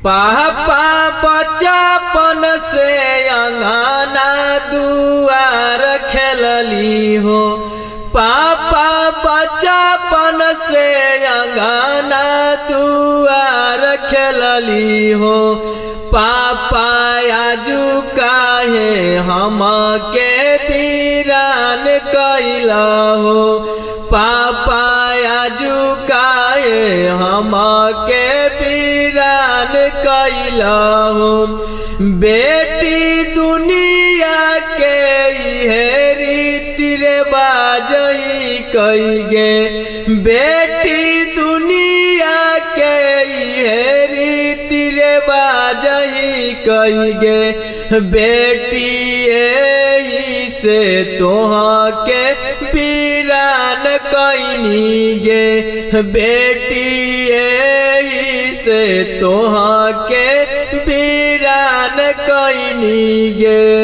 पापा बचपन से अंगना दुआर खेलली हो। पापा बचपन से अंगना दुआर खेलली हो। पापा आजू काहे हमके वीरान कैला हो। पापा आजू काहे हमके वीरान कैला हो। बेटी दुनिया के इहे रीति रिवाज कइगे। बेटी दुनिया के इहे रीति रिवाज कइगे। बेटी यही से तोहा के वीरान कैनी गे। बेटी यही से तोहा के वीरान कैनी गे।